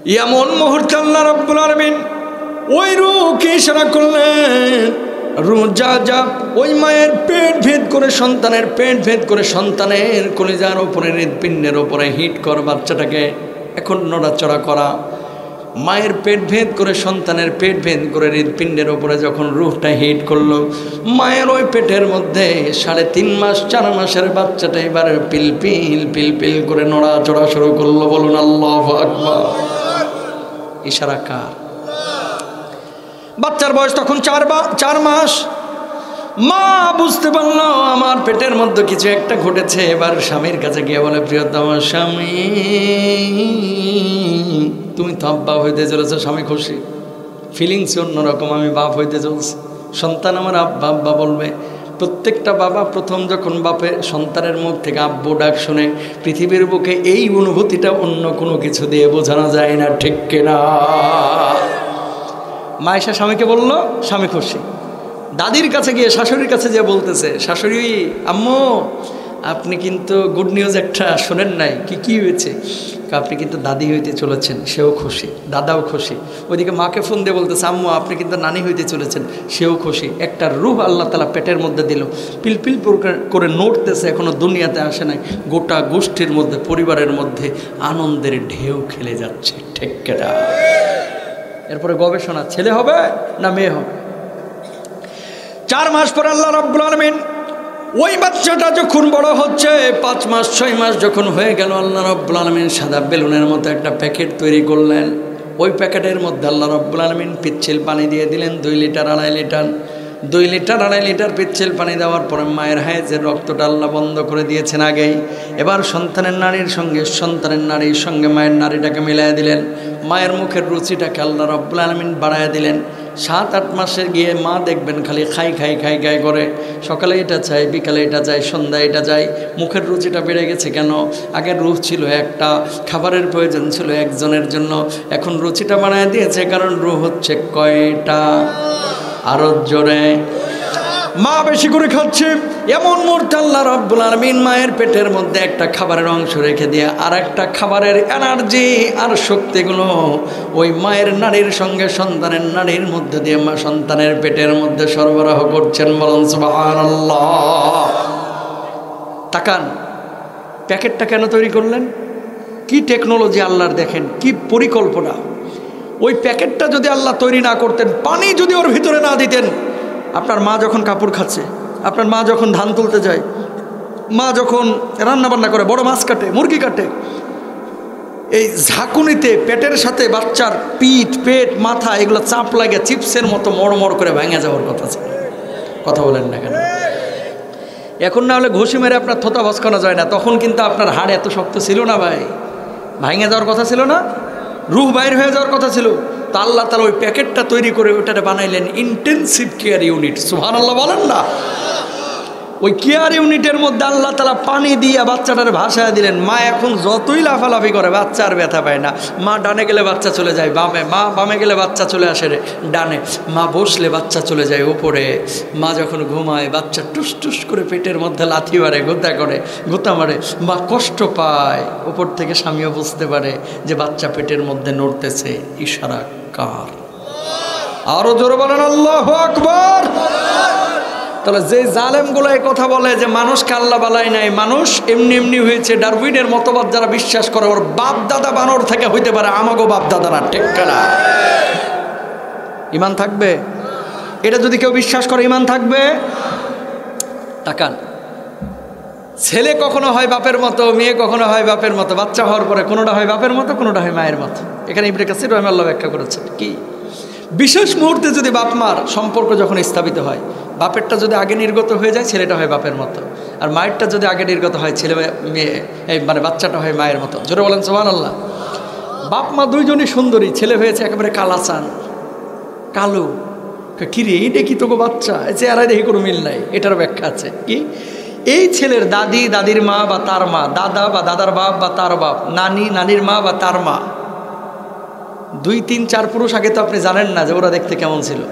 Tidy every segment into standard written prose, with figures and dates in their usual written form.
এমন মুহূর্তে আল্লাহ রাব্বুল আলামিন ওই রূহকে ইশারা করলেন, রূহ যা যা ওই মায়ের পেট ভেদ করে সন্তানের পেট ভেদ করে সন্তানের কলিজার উপরে হৃৎপিণ্ডের উপরে হিট কর, বাচ্চাটাকে এখন নড়াচড়া করা। মায়ের পেট ভেদ করে সন্তানের পেট ভেদ করে হৃৎপিণ্ডের উপরে যখন রূহটা হিট করলো, মায়ের ওই পেটের মধ্যে 3.5 মাস 4 মাসের বাচ্চাটা এবার পিলপিল পিলপিল করে নড়াচড়া শুরু করলো। বলুন আল্লাহু আকবার। ইশারা কার? বাচ্চার বয়স তখন 4 মাস। মা বুঝতে পারলো আমার পেটের মধ্যে কিছু একটা ঘটেছে। এবার স্বামীর কাছে গিয়ে বলে, প্রিয়তম স্বামী, তুমি তো বাপ হইতে চলেছো। স্বামী খুশি, ফিলিংস অন্যরকম, আমি বাপ হইতে চলছি। সন্তান আমার আব্বা আব্বা বলবে। প্রত্যেকটা বাবা প্রথম যখন বাপের সন্তানের মুখ থেকে আব্বু ডাক শুনে, পৃথিবীর বুকে এই অনুভূতিটা অন্য কোনো কিছু দিয়ে বোঝানো যায় না, ঠিক কিনা? মা এসে স্বামীকে বলল, স্বামী খুশি। দাদির কাছে গিয়ে শাশুড়ির কাছে যে বলতেছে, শাশুড়ি, আম্মু আপনি কিন্তু গুড নিউজ একটা শোনেন নাই। কি হয়েছে? আপনি কিন্তু দাদি হইতে চলেছেন। সেও খুশি, দাদাও খুশি। ওইদিকে মাকে ফোন দিয়ে বলতেছে, আম্মু আপনি কিন্তু নানি হইতে চলেছেন। সেও খুশি। একটা রূহ আল্লাহ তাআলা পেটের মধ্যে দিল, পিলপিল করে নড়তেছে, এখনো দুনিয়াতে আসে নাই। গোটা গোষ্ঠীর মধ্যে, পরিবারের মধ্যে আনন্দের ঢেউ খেলে যাচ্ছে, ঠিক কিনা? এরপরে গবেষণা, ছেলে হবে না মেয়ে হবে। 4 মাস পর আল্লাহ রাব্বুল আলামিন ওই বাচ্চাটা যখন বড় হচ্ছে, 5 মাস 6 মাস যখন হয়ে গেল, আল্লাহ রাব্বুল আলামিন সাদা বেলুনের মতো একটা প্যাকেট তৈরি করলেন। ওই প্যাকেটের মধ্যে আল্লাহ রাব্বুল আলামিন পিচ্ছিল পানি দিয়ে দিলেন 2 লিটার 2.5 লিটার। 2 লিটার 2.5 লিটার পিচ্ছিল পানি দেওয়ার পরে মায়ের হায়েজের রক্তটা আল্লাহ বন্ধ করে দিয়েছেন আগেই। এবার সন্তানের নারীর সঙ্গে মায়ের নারীটাকে মিলাই দিলেন। মায়ের মুখের রুচিটাকে আল্লাহ রাব্বুল আলামিন বাড়ায় দিলেন। 7-8 মাসে গিয়ে মা দেখবেন খালি খাই করে, সকালে এটা চাই, বিকালে এটা চাই, সন্ধ্যায় এটা চাই। মুখের রুচিটা বেড়ে গেছে কেন? আগের রুচ ছিল একটা, খাবারের প্রয়োজন ছিল একজনের জন্য, এখন রুচিটা বাড়ায় দিয়েছে, কারণ রুহ হচ্ছে কয়টা? আরো জোরে। মা বেশি করে খাচ্ছে। এমন মুহূর্তে আল্লাহ রাব্বুল আলামিন মায়ের পেটের মধ্যে একটা খাবারের অংশ রেখে দিয়ে আর একটা খাবারের এনার্জি আর শক্তিগুলো ওই মায়ের নারীর সঙ্গে সন্তানের নারীর মধ্যে দিয়ে মা সন্তানের পেটের মধ্যে সরবরাহ করছেন। বলুন সুবহানাল্লাহ। তাকান, প্যাকেটটা কেন তৈরি করলেন? কি টেকনোলজি আল্লাহর, দেখেন কি পরিকল্পনা। ওই প্যাকেটটা যদি আল্লাহ তৈরি না করতেন, পানি যদি ওর ভিতরে না দিতেন, আপনার মা যখন কাপড় খাচ্ছে, আপনার মা যখন ধান তুলতে যায়, মা যখন রান্নাবান্না করে, বড় মাছ কাটে, মুরগি কাটে, এই ঝাঁকুনিতে পেটের সাথে বাচ্চার পেট মাথা এগুলো চাপ লাগে চিপসের মতো মড়মড় করে ভেঙে যাওয়ার কথা ছিল। কথা বলেন না কেন? এখন না হলে ঘষি মেরে আপনার থোতা ভস্কানো যায় না। তখন কিন্তু আপনার হাড় এত শক্ত ছিল না ভাই, ভেঙে যাওয়ার কথা ছিল না, রুহ বাইর হয়ে যাওয়ার কথা ছিল। তা আল্লাহ তাআলা ওই প্যাকেটটা তৈরি করে ওইটাতে বানাইলেন ইন্টেনসিভ কেয়ার ইউনিট। সুবহানাল্লাহ বলেন না? ওই কেয়ার ইউনিটের মধ্যে আল্লাহ তাআলা পানি দিয়ে বাচ্চাটার ভাসায় দিলেন। মা এখন যতই লাফালাফি করে বাচ্চা আর ব্যথা পায় না। মা ডানে গেলে বাচ্চা চলে যায় বামে, মা বামে গেলে বাচ্চা চলে আসে ডানে, মা বসলে বাচ্চা চলে যায় উপরে। মা যখন ঘুমায় বাচ্চা টুস টুস করে পেটের মধ্যে লাথি মারে, গোতা মারে, মা কষ্ট পায়। উপর থেকে স্বামীও বুঝতে পারে যে বাচ্চা পেটের মধ্যে নড়তেছে। ইশারা কার? আরো জোরে বলেন আল্লাহু আকবার। তাহলে যে জালেমগুলো এই কথা বলে যে মানুষকে আল্লাহ বালাই নাই, মানুষ এমনি হয়েছে, ডারউইনের মতবাদ যারা বিশ্বাস করে, ওর বাপ দাদা বানর থেকে হইতে পারে, আমাগো বাপ দাদারা, ঠিক না? ইমান থাকবে? এটা যদি কেউ বিশ্বাস করে ইমান থাকবে? তাকান, ছেলে কখনো হয় বাপের মতো, মেয়ে কখনো হয় বাপের মতো। বাচ্চা হওয়ার পরে কোনোটা হয় বাপের মতো, কোনোটা হয় মায়ের মতো। এখানে ইবনে কাসির রাহিমাহুল্লাহ ব্যাখ্যা করেছেন কি, বিশেষ মুহূর্তে যদি বাপ মার সম্পর্ক যখন স্থাপিত হয়, বাপেরটা যদি আগে নির্গত হয়ে যায় ছেলেটা হয় বাপের মতো, আর মায়েরটা যদি আগে নির্গত হয় ছেলে মেয়ে মানে বাচ্চাটা হয় মায়ের মতো। জোরে বলেন সুবহানাল্লাহ। বাপ মা দুইজনই সুন্দরী, ছেলে হয়েছে একেবারে কালাচান, কালো। কিরে এইটা কি তোকে বাচ্চা, চেহারা দেখি কোনো মিল নাই। এটার ব্যাখ্যা আছে কি, এই ছেলের দাদির মা বা তার মা, দাদা বা দাদার বাপ বা তার বাপ, নানির মা বা তার মা, 2, 3, 4 পুরুষ আগে তো আপনি জানেন না যে ওরা দেখতে কেমন ছিল।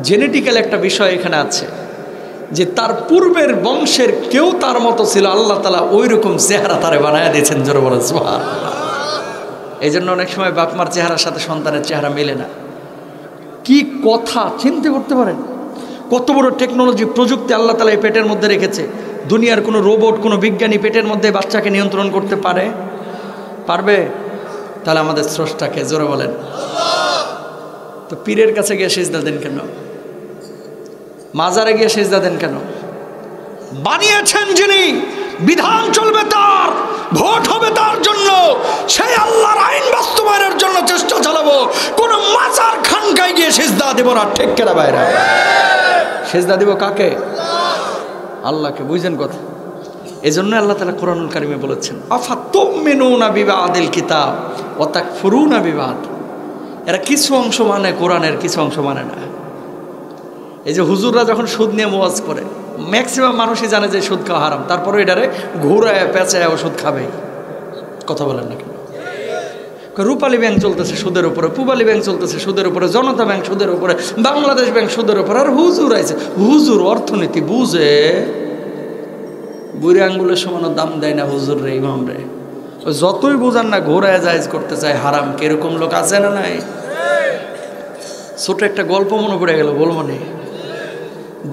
জেনেটিক্যাল একটা বিষয় এখানে আছে যে তার পূর্বের বংশের কেউ তার মতো ছিল, আল্লাহ তাআলা ওই রকম চেহারা তারে বানায় দিয়েছেন। জোরে বলেন সুবহানাল্লাহ। এই জন্য অনেক সময় বাপ মার চেহারার সাথে সন্তানের চেহারা মেলে না। কি কথা চিন্তা করতে পারেন, কত বড় টেকনোলজি প্রযুক্তি আল্লাহ তাআলা এই পেটের মধ্যে রেখেছে। দুনিয়ার কোনো রোবট, কোনো বিজ্ঞানী পেটের মধ্যে বাচ্চাকে নিয়ন্ত্রণ করতে পারবে? তাহলে আমাদের স্রষ্টাকে জোরে বলেন। তো পীরের কাছে গিয়ে সিজদা দেন কেন? মাজারে গিয়ে সিজদা দেন কেন? বানিয়েছেন যিনি, বিধান চলবে তার, ভোট হবে তার জন্য, সেই আল্লাহর আইন বাস্তবায়নের জন্য চেষ্টা চালাবো। কোন মাজার খানকায় গিয়ে সিজদা দেব না, ঠিক কেনা বাইরা? সিজদা দিব কাকে? আল্লাহকে। বুঝছেন কথা? এই জন্য আল্লাহ তাআলা কোরআনুল কারিমে বলেছেন, আফাতুমিনুনা বিবাদিল কিতাব ওয়া তাকফুরুনা বিবাদ। এরা কিছু অংশ মানে কোরআনের, কিছু অংশ মানে না। এই যে হুজুররা যখন সুদ নিয়ে ওয়াজ করে, ম্যাক্সিমাম মানুষই জানে যে সুদ খাওয়া হারাম, তারপরে এটারে ঘুরায় পেঁচায় ওষুধ খাবেই। কথা বলেন না কেন? রূপালী ব্যাংক চলতেছে সুদের উপরে, পূবালী ব্যাংক চলতেছে সুদের উপরে, জনতা ব্যাংক সুদের উপরে, বাংলাদেশ ব্যাংক সুদের উপরে, আর হুজুর আইছে। হুজুর অর্থনীতি বুঝে, বুড়ি আঙ্গুলের সমান দাম দেয় না হুজুর রে, ইমাম রে। যতই বুঝান না ঘোরায় জায়েজ করতে চায় হারাম। কিরকম লোক আছে না নাই? ছোট একটা গল্প মনে পড়ে গেল, বলবো নি?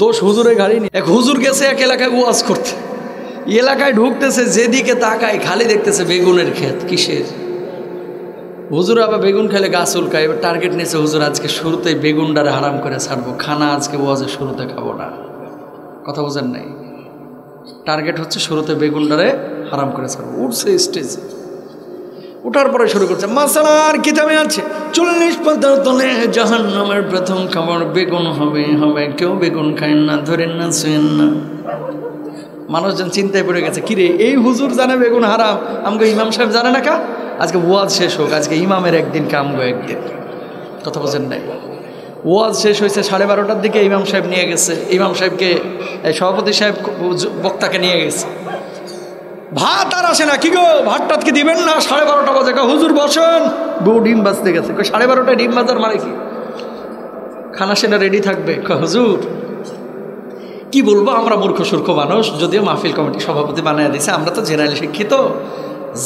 দোষ হুজুরের গাড়ি নিয়ে এক হুজুর গেছে এক এলাকায় ওয়াজ করতে। এলাকায় ঢুকতেছে, যেদিকে তাকায় খালি দেখতেছে বেগুনের ক্ষেত। কিসের? হুজুর আবার বেগুন খেলে গাছ উল্কায়। এবার টার্গেট নিয়েছে হুজুর, আজকে শুরুতেই বেগুনটারে হারাম করে ছাড়বো, খানা আজকে ওয়াজের শুরুতে খাবো না। কথা বোঝেন নাই? টার্গেট হচ্ছে শুরুতে বেগুনটারে হারাম করে ছাড়বো। উঠছে স্টেজ, উঠার পরে শুরু করছে, মাসালার কিতাবে আছে 40 পাতার তলে জাহান্নামের প্রথম খাবার বেগুন হবে। কেউ বেগুন খায় না, ধরেন না, ছুঁয়েন না। মানুষজন চিন্তায় পড়ে গেছে, কিরে এই হুজুর জানে বেগুন হারাম, আমগো ইমাম সাহেব জানে না কা? আজকে ওয়াজ শেষ হোক, আজকে ইমামের একদিন কামগো একদিন। কথা বোঝেন নাই? ওয়াজ শেষ হয়েছে 12:30টার দিকে, ইমাম সাহেব নিয়ে গেছে, ইমাম সাহেবকে সভাপতি সাহেব বক্তাকে নিয়ে গেছে। ভাত আর আসে না, কি গো ভাত টাত কি দিবেন না? 12:30 বাজে। হুজুর বসেন, বউ ডিম বাজতে গেছে। 12:30টায় ডিম বাজার মানে কি? খানা সেনা রেডি থাকবে। হুজুর কি বলবো, আমরা মূর্খ সূর্খ মানুষ, যদিও মাহফিল কমিটি সভাপতি বানিয়ে দিয়েছে, আমরা তো জেনারেলি শিক্ষিত।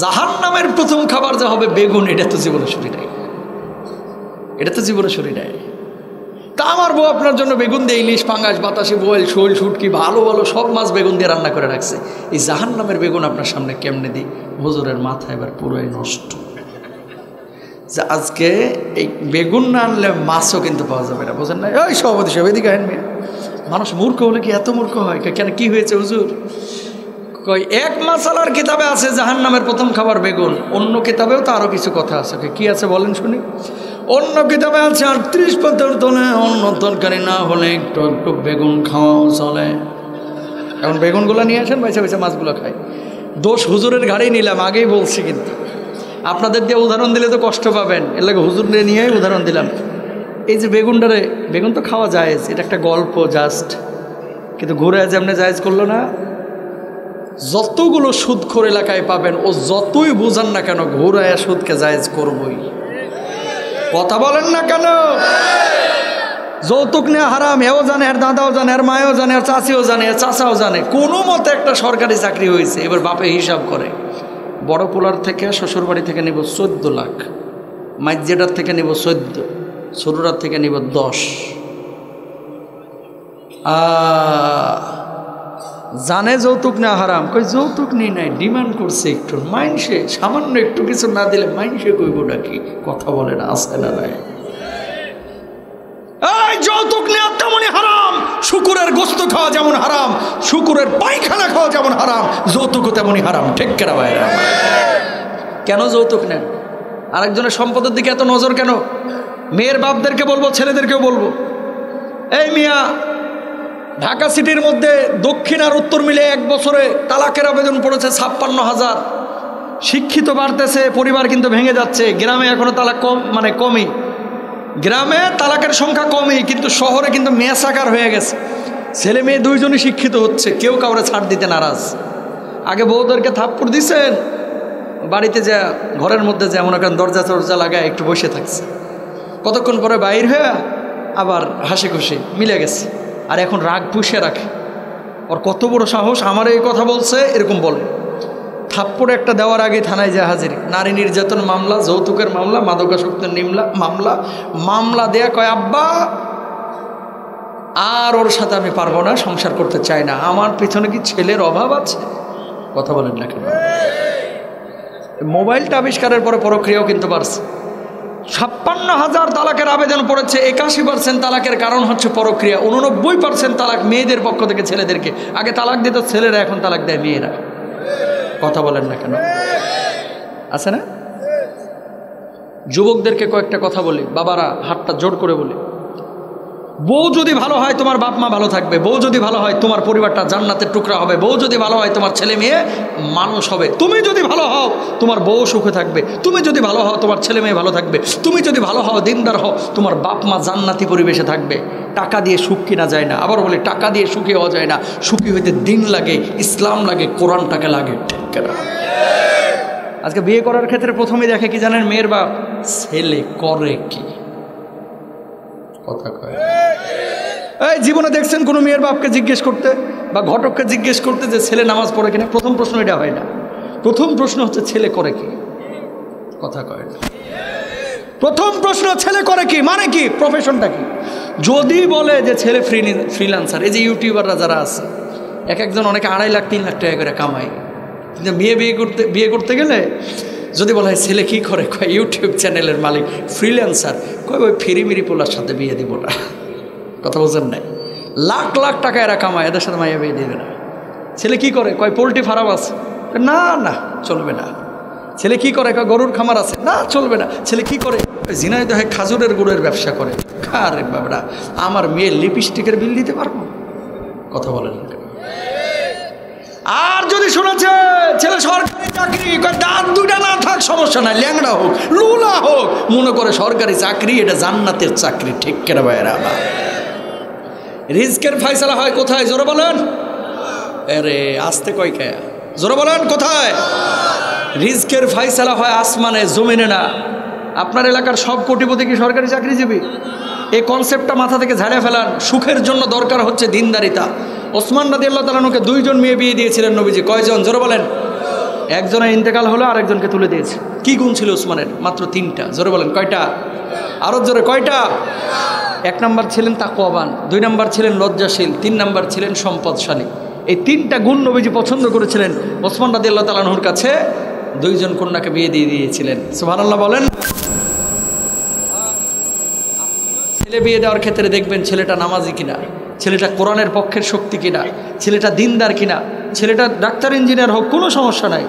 জাহান্নামের প্রথম খাবার যা হবে বেগুন, এটা তো জীবনে শুনি নাই, এটা তো জীবনে শুনি নাই। তা আমার বউ আপনার জন্য বেগুন দিয়ে ইলিশ, পাঙ্গাস, বাতাসি, বোয়েল, শোল, শুটকি, ভালো ভালো সব মাছ বেগুন দিয়ে রান্না করে রাখছে। এই জাহান্নামের বেগুন আপনার সামনে কেমনে দিই? হুজুরের মাথা এবার পুরোই নষ্ট। যে আজকে এই বেগুন না আনলে মাছও কিন্তু পাওয়া যাবে না। বোঝেন না? ওই সভাপতি সাহেব এদিকে আনবে। মানুষ মূর্খ হলে কি এত মূর্খ হয়? কেন, কি হয়েছে হুজুর? কই এক মাসালার কিতাবে আছে জাহান্নামের প্রথম খাবার বেগুন, অন্য কিতাবেও তো আরও কিছু কথা আছে। কি আছে বলেন শুনি? অন্য কিতাবে আছে 38 পাতার তলে অন্য তরকারি না হলে একটু একটু বেগুন খাওয়াও চলে। এখন বেগুনগুলো নিয়ে আসেন, বাইসা বাইসা মাছগুলো খায়। দোষ হুজুরের ঘাড়েই নিলাম, আগেই বলছি। কিন্তু আপনাদের দিয়ে উদাহরণ দিলে তো কষ্ট পাবেন, এর লাগে হুজুর নিয়েই উদাহরণ দিলাম। এই যে বেগুনটারে, বেগুন তো খাওয়া জায়েজ, এটা একটা গল্প জাস্ট। কিন্তু ঘুরে যেমনি জায়েজ করলো না, যতগুলো সুদখোর এলাকায় পাবেন, ও যতই বুঝান না কেন ঘুরায় সুদকে জায়েজ করবই। কথা বলেন না কেন? যৌতুক নেওয়া হারাম, এও জানে, আর দাদাও জানে, আর মায়ও জানে, আর চাচিও জানে, আর চাচাও জানে। কোনো মতে একটা সরকারি চাকরি হয়েছে, এবার বাপে হিসাব করে, বড় পোলার থেকে শ্বশুরবাড়ি থেকে নিব 14 লাখ, মাইজেটার থেকে নিব 14, ছোটরার থেকে নিব 10। জানে যৌতুক নেওয়া হারাম, কই যৌতুক নেই নাই, ডিমান্ড করছে একটু। মাইনসে সামান্য একটু কিছু না দিলে মাইনসে কইব ডাকি। কথা বলে না, আসে না নাই? এই যৌতুক নেওয়া তেমনই হারাম, শুকুরের গোস্ত খাওয়া যেমন হারাম, শুকুরের পায়খানা খাওয়া যেমন হারাম, যৌতুকও তেমনই হারাম। ঠিক কেনা ভাইরা? কেন যৌতুক নেন? আরেকজনের সম্পদের দিকে এত নজর কেন? মেয়ের বাপদেরকে বলবো, ছেলেদেরকেও বলবো, এই মিয়া, ঢাকা সিটির মধ্যে দক্ষিণ আর উত্তর মিলে 1 বছরে তালাকের আবেদন পড়েছে 56,000। শিক্ষিত বাড়তেছে, পরিবার কিন্তু ভেঙে যাচ্ছে। গ্রামে এখনো তালাক কম, মানে কমই। গ্রামে তালাকের সংখ্যা কমই, কিন্তু শহরে কিন্তু মেসাকার হয়ে গেছে। ছেলে মেয়ে দুইজনই শিক্ষিত হচ্ছে, কেউ কাউরে ছাড় দিতে নারাজ। আগে বউদেরকে থাপ্পড় দিছেন, বাড়িতে যা ঘরের মধ্যে যেমন এখন দরজা টরজা লাগায় একটু বসে থাকছে, কতক্ষণ পরে বাইর হয়ে আবার হাসি খুশি মিলে গেছে। আর এখন রাগ পুষে রাখে। ওর কত বড় সাহস, আমার এই কথা বলছে, এরকম বলে। থাপ্পড় একটা দেওয়ার আগে থানায় যায় হাজিরি। নারী নির্যাতন মামলা, যৌতুকের মামলা, মাদকাসক্তের মামলা দেয়া কয় আব্বা আর ওর সাথে আমি পারবো না, সংসার করতে চাই না। আমার পিছনে কি ছেলের অভাব আছে? কথা বলেন না কেন? মোবাইলটা আবিষ্কারের পরে পরক্রিয়াও কিন্তু বাড়ছে। 56,000 তালাকের আবেদন পড়েছে। 81% তালাকের কারণ হচ্ছে পরক্রিয়া। 89% তালাক মেয়েদের পক্ষ থেকে ছেলেদেরকে। আগে তালাক দিত ছেলেরা, এখন তালাক দেয় মেয়েরা। কথা বলেন না কেন? আছে না? যুবকদেরকে কয়েকটা কথা বলি, বাবারা হাতটা জোর করে বলি। বউ যদি ভালো হয় তোমার বাপ মা ভালো থাকবে, বউ যদি ভালো হয় তোমার পরিবারটা জান্নাতের টুকরা হবে, বউ যদি ভালো হয় তোমার ছেলে মেয়ে মানুষ হবে, তুমি যদি ভালো হও তোমার বউ সুখে থাকবে, তুমি যদি ভালো হও তোমার ছেলে মেয়ে ভালো থাকবে, তুমি যদি ভালো হও দিনদার হও তোমার বাপ মা জান্নাতি পরিবেশে থাকবে। টাকা দিয়ে সুখ কিনা যায় না। আবার বলি টাকা দিয়ে সুখী হওয়া যায় না। সুখী হইতে দিন লাগে, ইসলাম লাগে, কোরআনটাকে লাগে। ঠিক না? আজকে বিয়ে করার ক্ষেত্রে প্রথমে দেখে কি জানেন? মেয়ের বাপ ছেলে করে কি। কথা কয় এই জীবনে দেখছেন কোনো মেয়ের বাপকে জিজ্ঞেস করতে বা ঘটককে জিজ্ঞেস করতে যে ছেলে নামাজ পড়ে কিনা? প্রথম প্রশ্ন এটা হয় না। প্রথম প্রশ্ন হচ্ছে ছেলে করে কি। কথা কয় না। প্রথম প্রশ্ন ছেলে করে কি, মানে কি, প্রফেশনটা কি। যদি বলে যে ছেলে ফ্রিল্যান্সার, এই যে ইউটিউবাররা যারা আছে এক একজন অনেকে 2.5 লাখ 3 লাখ টাকা করে কামায়, কিন্তু বিয়ে করতে গেলে যদি বলা হয় ছেলে কী করে, কয় ইউটিউব চ্যানেলের মালিক, ফ্রিল্যান্সার, কয় ওই ফিরিমিরি পোলার সাথে বিয়ে দিব না। কথা বোঝেন নাই? লাখ লাখ টাকা এরা কামায়, এদের সাথে মাইয়া বিয়ে দেবে না। ছেলে কি করে, কয় পোলট্রি ফার্ম আছে, না না চলবে না। ছেলে কি করে, কয় গরুর খামার আছে, না চলবে না। ছেলে কি করে, ঝিনাইদহ হয় খাজুরের গুড়ের ব্যবসা করে। আরে বাবরা, আমার মেয়ে লিপস্টিকের বিল দিতে পারবো? কথা বলেন। আর যদি শুনেছে ছেলে সরকারি চাকরি, দাঁত দুটা না থাক সমস্যা নাই, ল্যাংড়া হোক লুলা হোক, মনে করে সরকারি চাকরি এটা জান্নাতের চাকরি। ঠিক কেনা ভাইয়েরা? রিজকের ফয়সালা হয় কোথায়? জোরে বলেন। আরে আসতে কয় কে? জোরে বলেন কোথায়? রিজকের ফয়সালা হয় আসমানে, জমিনে না। আপনার এলাকার সব কোটিপতি কি সরকারি চাকরিজীবী? এই কনসেপ্টটা মাথা থেকে ঝাড়ে ফেলান। সুখের জন্য দরকার হচ্ছে দিনদারিতা। ওসমান রাদিয়াল্লাহু তাআলা আনহুকে 2 জন মেয়ে বিয়ে দিয়েছিলেন নবীজি। কয়জন? জোরে বলেন। একজনের ইন্তেকাল হলো, আরেকজনকে তুলে দিয়েছে। কি গুণ ছিল ওসমানের? মাত্র 3টা। জোরে বলেন কয়টা? আরো জোরে কয়টা? 1 নম্বর ছিলেন তাকওয়াবান, 2 নম্বর ছিলেন লজ্জাশীল, 3 নম্বর ছিলেন সম্পদশালী। এই 3টা গুণ নবীজি পছন্দ করেছিলেন। ওসমান রাদিয়াল্লাহু তাআলা আনহুর কাছে 2 জন কন্যাকে বিয়ে দিয়ে দিয়েছিলেন। সুবহানাল্লাহ বলেন। ছেলে বিয়ে দেওয়ার ক্ষেত্রে দেখবেন ছেলেটা নামাজি কিনা, ছেলেটা কোরআনের পক্ষের শক্তি কিনা, ছেলেটা দিনদার কিনা। ছেলেটা ডাক্তার ইঞ্জিনিয়ার হোক, কোনো সমস্যা নাই।